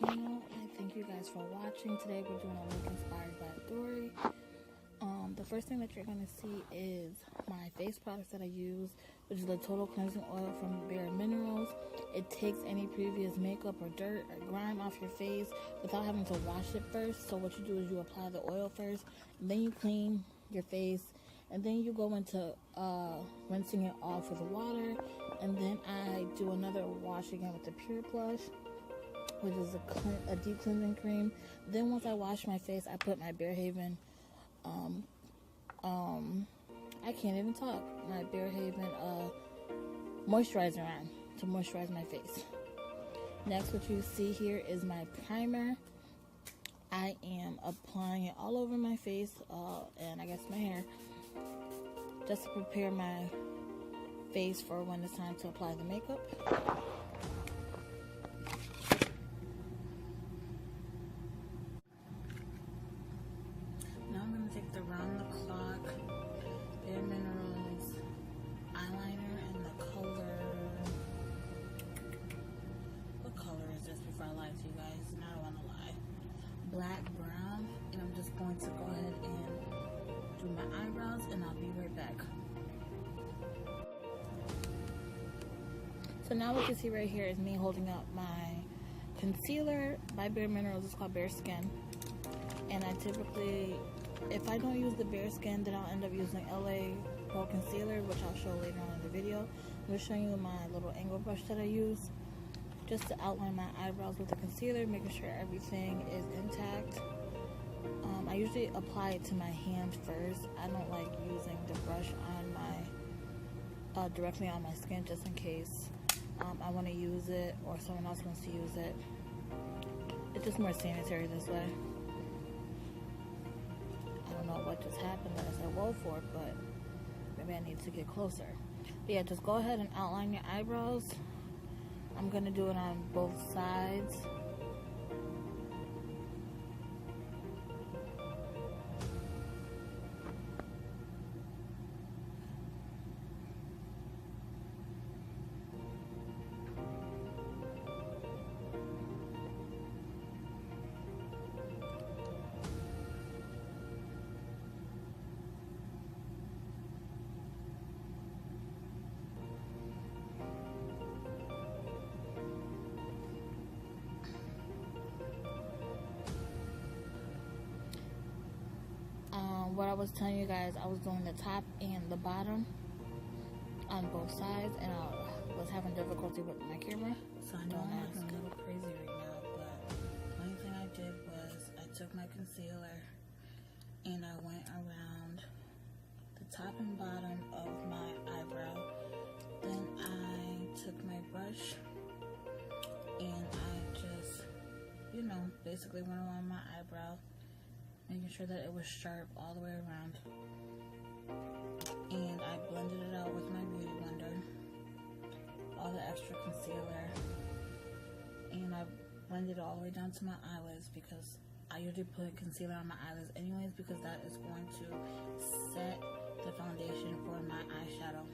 channel. I thank you guys for watching. Today we're doing a look inspired by Dory. The first thing that you're going to see is my face products that I use, which is the Total Cleansing Oil from Bare Minerals. It takes any previous makeup or dirt or grime off your face without having to wash it first. So what you do is you apply the oil first, and then you clean your face, and then you go into rinsing it off with water, and then I do another wash again with the Pure Plush, which is a deep cleansing cream. Then once I wash my face, I put my Bare Haven I can't even talk. My Bare Haven moisturizer on to moisturize my face. Next, what you see here is my primer. I am applying it all over my face and I guess my hair, just to prepare my face for when it's time to apply the makeup. Now I'm going to take the Round the Clock Bare Minerals eyeliner in the color, what color is this before I lie to you guys? And I don't want to lie. Black brown. And I'm just going to go ahead and do my eyebrows, and I'll be right back. So now what you see right here is me holding up my concealer by Bare Minerals. It's called Bare Skin. And I typically, if I don't use the Bare Skin, then I'll end up using AOA Pro Concealer, which I'll show later on in the video. I'm just showing you my little angle brush that I use just to outline my eyebrows with the concealer, making sure everything is intact. I usually apply it to my hand first. I don't like using the brush on my directly on my skin, just in case I want to use it or someone else wants to use it. It's just more sanitary this way. I don't know what just happened that I said whoa for, but maybe I need to get closer. But yeah, just go ahead and outline your eyebrows. I'm going to do it on both sides. What I was telling you guys, I was doing the top and the bottom on both sides, and I was having difficulty with my camera, so I know I'm looking a little crazy right now, but the only thing I did was I took my concealer and I went around the top and bottom of my eyebrow. Then I took my brush and I just, basically went around my eyebrow, making sure that it was sharp all the way around. And I blended it out with my Beauty Blender, all the extra concealer. And I blended it all the way down to my eyelids, because I usually put concealer on my eyelids anyways, because that is going to set the foundation for my eyeshadow.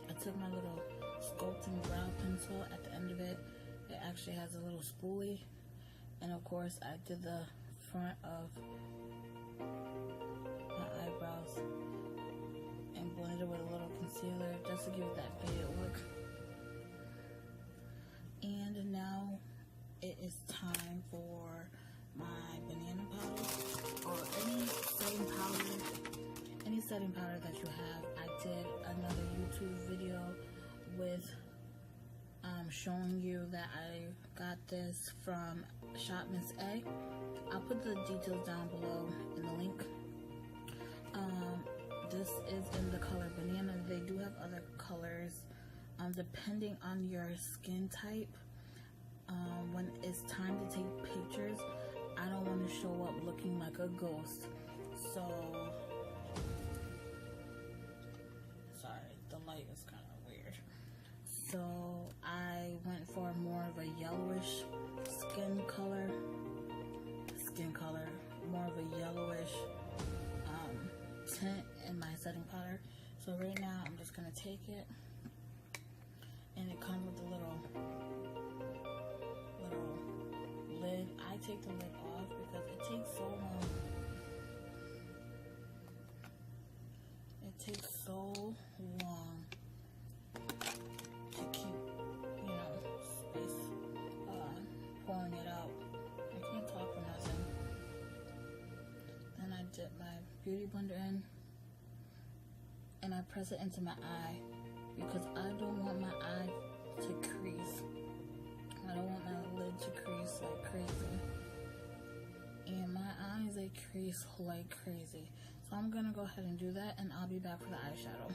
I took my little sculpting brow pencil at the end of it. It actually has a little spoolie. And of course I did the front of my eyebrows and blended it with a little concealer just to give it that faded look. And now it is time for my banana powder, or any setting powder that you have. I did another YouTube video with showing you that I got this from Shop Miss A. I'll put the details down below in the link. This is in the color banana. They do have other colors depending on your skin type. When it's time to take pictures, I don't want to show up looking like a ghost, so sorry, the light is kind of weird. So I went for more of a yellowish skin color, more of a yellowish tint in my setting powder. So right now I'm just gonna take it, and it comes with a little lid take the lid off because it takes so long. It takes so long to keep, you know, space pouring it out. I can't talk for nothing. Then I dip my beauty blender in and I press it into my eye because I don't want my eye to crease. I don't want my lid to crease like crazy. And my eyes, they crease like crazy. So I'm gonna go ahead and do that and I'll be back for the eyeshadow.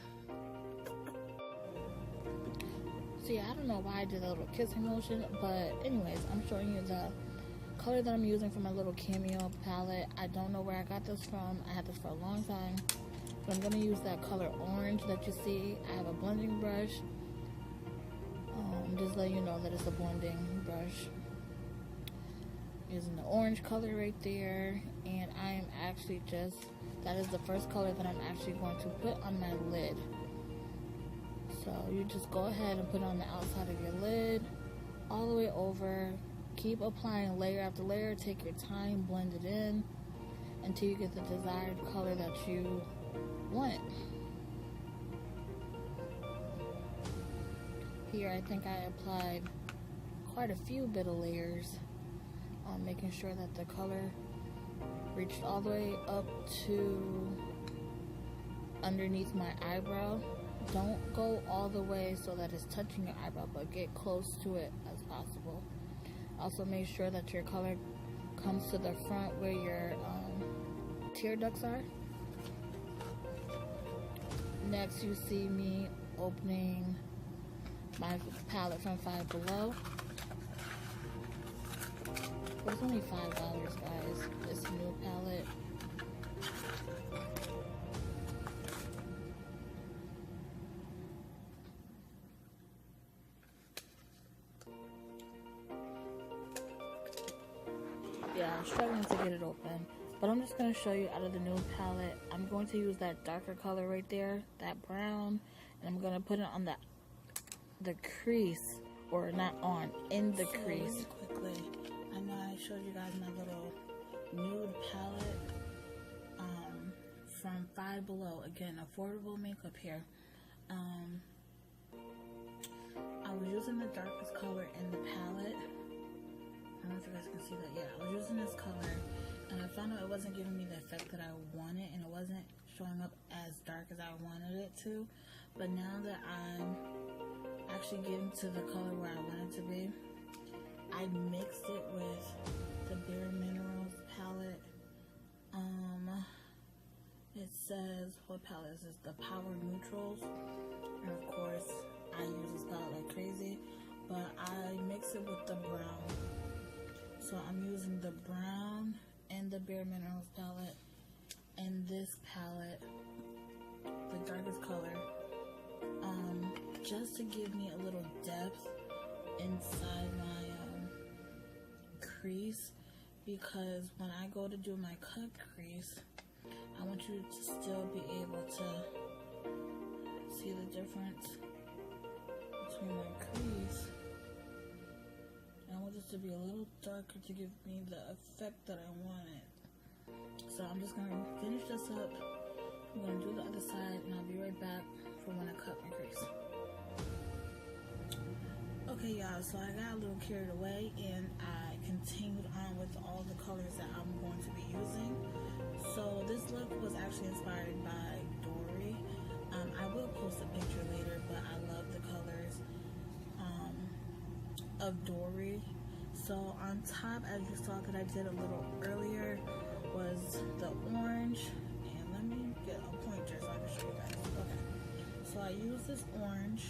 See, I don't know why I did a little kissing motion, but anyways, I'm showing you the color that I'm using for my little Cameo palette. I don't know where I got this from. I had this for a long time. But I'm gonna use that color orange that you see. I have a blending brush. Just let you know that it's a blending brush. Using the orange color right there, and I am actually that is the first color that I'm actually going to put on my lid. So you just go ahead and put it on the outside of your lid, all the way over. Keep applying layer after layer. Take your time, blend it in until you get the desired color that you want. Here I think I applied quite a few bit of layers, making sure that the color reached all the way up to underneath my eyebrow. Don't go all the way so that it's touching your eyebrow, but get close to it as possible. Also make sure that your color comes to the front where your tear ducts are. Next you see me opening my palette from Five Below. It's only $5, guys. This Nude Palette. Yeah, I'm struggling to get it open, but I'm just going to show you out of the Nude Palette. I'm going to use that darker color right there, that brown, and I'm going to put it on the crease, or not on, in the crease. Really quickly, I know I showed you guys my little Nude Palette from Five Below. Again, affordable makeup here. I was using the darkest color in the palette. I don't know if you guys can see that. Yeah, I was using this color, and I found out it wasn't giving me the effect that I wanted, and it wasn't showing up as dark as I wanted it to. But now that I'm actually getting to the color where I want it to be, I mixed it with the Bare Minerals palette. It says, what palette is this? The Power Neutrals. And of course, I use this palette like crazy, but I mix it with the brown. So I'm using the brown and the Bare Minerals palette and this palette, the darkest color, just to give me a little depth inside my crease, because when I go to do my cut crease, I want you to still be able to see the difference between my crease. I want this to be a little darker to give me the effect that I wanted. So I'm just going to finish this up. I'm going to do the other side, and I'll be right back for when I cut my crease. Okay, y'all, so I got a little carried away, and I continued on with all the colors that I'm going to be using. So this look was actually inspired by Dory. I will post a picture later, but I love the colors of Dory. So on top, as you saw that I did a little earlier, was the orange. And let me get a pointer so I can show you guys. Okay, so I use this orange.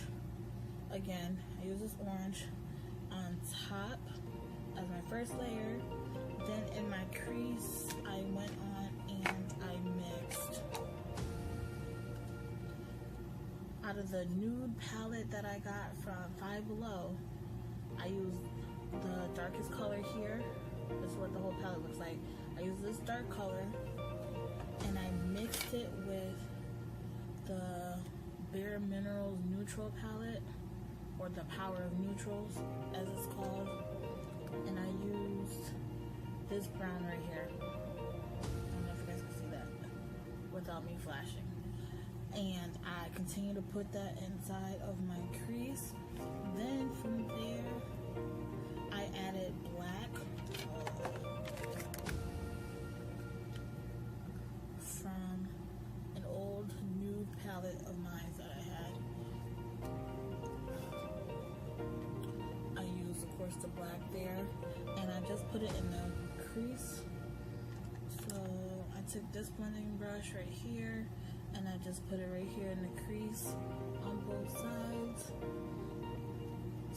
Again, I use this orange on top as my first layer. Then in my crease, I went on and I mixed out of the Nude palette that I got from Five Below. I used the darkest color here. This is what the whole palette looks like. I used this dark color and I mixed it with the Bare Minerals Neutral palette, or the Power of Neutrals as it's called, and I used this brown right here. I don't know if you guys can see that without me flashing. And I continue to put that inside of my crease. Then from there, I added black from an old nude palette of mine that I had. I used, of course, the black there, and I just put it in the crease. So I took this blending brush right here, and I just put it right here in the crease on both sides.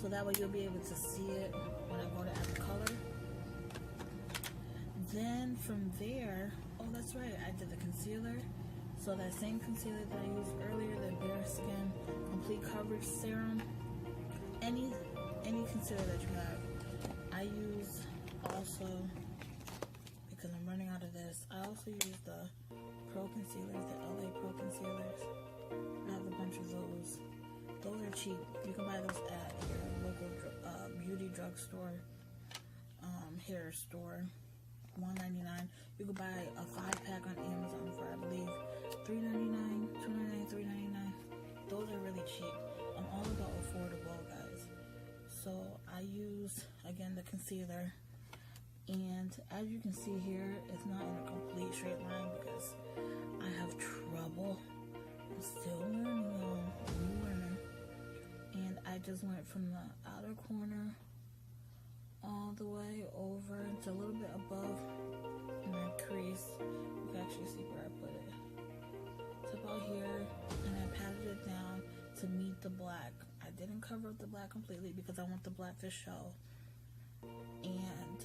So that way you'll be able to see it when I go to add the color. Then from there, oh that's right, I did the concealer. So that same concealer that I used earlier, the Bare Skin Complete Coverage Serum, any concealer that you have. I use also, because I'm running out of this, I also use the Pro Concealers, the LA Pro Concealers. I have a bunch of those. Those are cheap. You can buy those at your local beauty drugstore, hair store. $1.99. You can buy a 5-pack on Amazon for, I believe, $3.99, $2.99, $3.99. Those are really cheap. I'm all about affordable, guys. So I use, again, the concealer, and as you can see here, it's not in a complete straight line because I have trouble. I'm still learning, y'all. I'm learning. And I just went from the outer corner all the way over to a little bit above my crease. You can actually see where I put it. It's about here, and I patted it down to meet the black. I didn't cover up the black completely because I want the black to show. And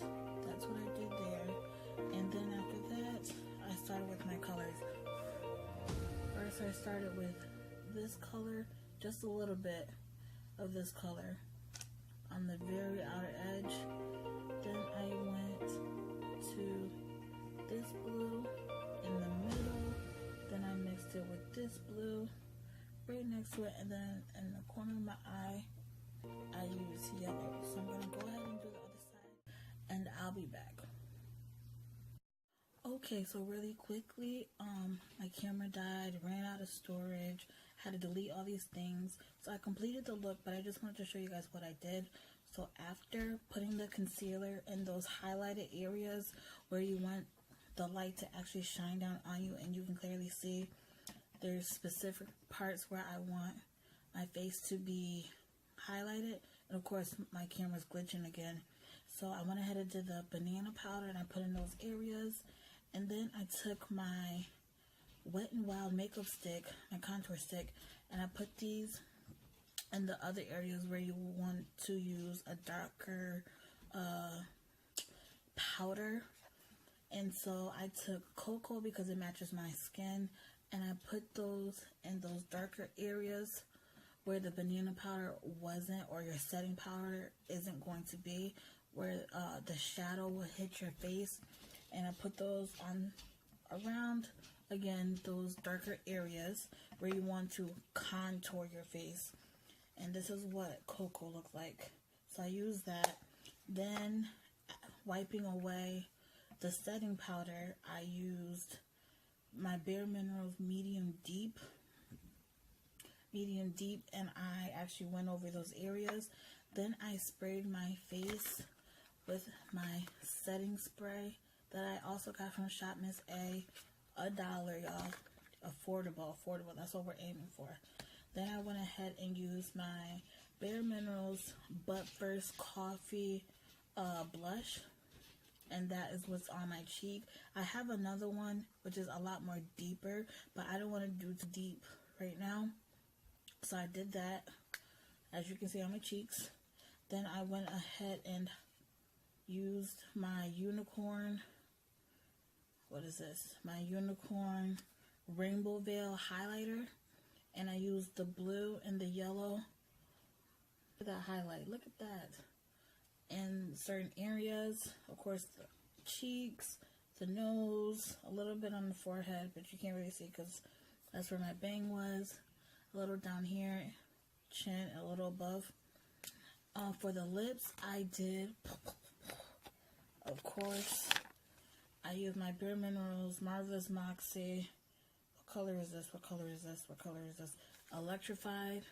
that's what I did there. And then after that, I started with my colors. First, I started with this color, just a little bit of this color on the very outer edge. Then I went to this blue in the middle. Then I mixed it with this blue right next to it, and then in the corner of my eye, I used yellow. So I'm gonna go ahead and do the other side, and I'll be back. Okay, so really quickly, my camera died, ran out of storage, had to delete all these things. So I completed the look, but I just wanted to show you guys what I did. So after putting the concealer in those highlighted areas where you want the light to actually shine down on you and you can clearly see, there's specific parts where I want my face to be highlighted. And of course, my camera's glitching again. So I went ahead and did the banana powder and I put in those areas. And then I took my Wet n Wild makeup stick, my contour stick, and I put these in the other areas where you want to use a darker powder. And so I took cocoa because it matches my skin, and I put those in those darker areas where the banana powder wasn't, or your setting powder isn't going to be, where the shadow will hit your face. And I put those on around, again, those darker areas where you want to contour your face. And this is what cocoa looked like. So I used that. Then, wiping away the setting powder, I used my Bare Minerals medium deep, and I actually went over those areas. Then I sprayed my face with my setting spray that I also got from Shop Miss A. $1, y'all. Affordable. That's what we're aiming for. Then I went ahead and used my Bare Minerals But First Coffee blush, and that is what's on my cheek. I have another one which is a lot more deeper, but I don't want to do too deep right now, so I did that, as you can see, on my cheeks. Then I went ahead and used my unicorn, my unicorn Rainbow Veil highlighter, and I used the blue and the yellow. Look at that highlight, look at that. In certain areas, of course, the cheeks, the nose, a little bit on the forehead, but you can't really see because that's where my bang was. A little down here, chin, a little above. For the lips, I did Of course, I use my Bare Minerals Marvelous Moxie. What color is this? What color is this? What color is this? Electrified,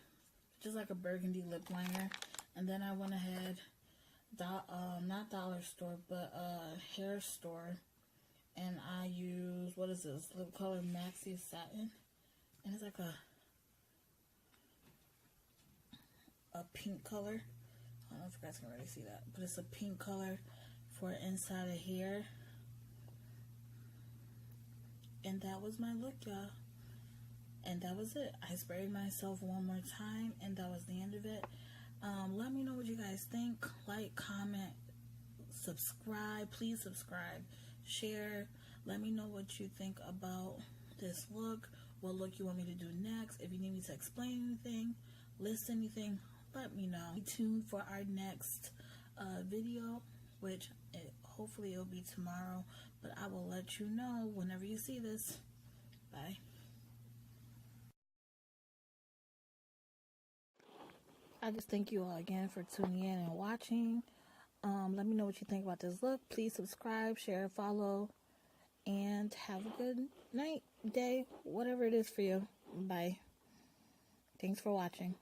just like a burgundy lip liner. And then I went ahead, not dollar store, but hair store, and I use, what is this? Lip color Maxi Satin, and it's like a pink color. I don't know if you guys can really see that, but it's a pink color for inside of here. And that was my look, y'all. And that was it. I sprayed myself one more time, and that was the end of it. Let me know what you guys think. Like, comment, subscribe. Please subscribe, share. Let me know what you think about this look. What look you want me to do next. If you need me to explain anything, list anything, let me know. Stay tuned for our next video, which hopefully it'll be tomorrow, but I will let you know whenever you see this. Bye. I just thank you all again for tuning in and watching. Let me know what you think about this look. Please subscribe, share, follow, and have a good night, day, whatever it is for you. Bye. Thanks for watching.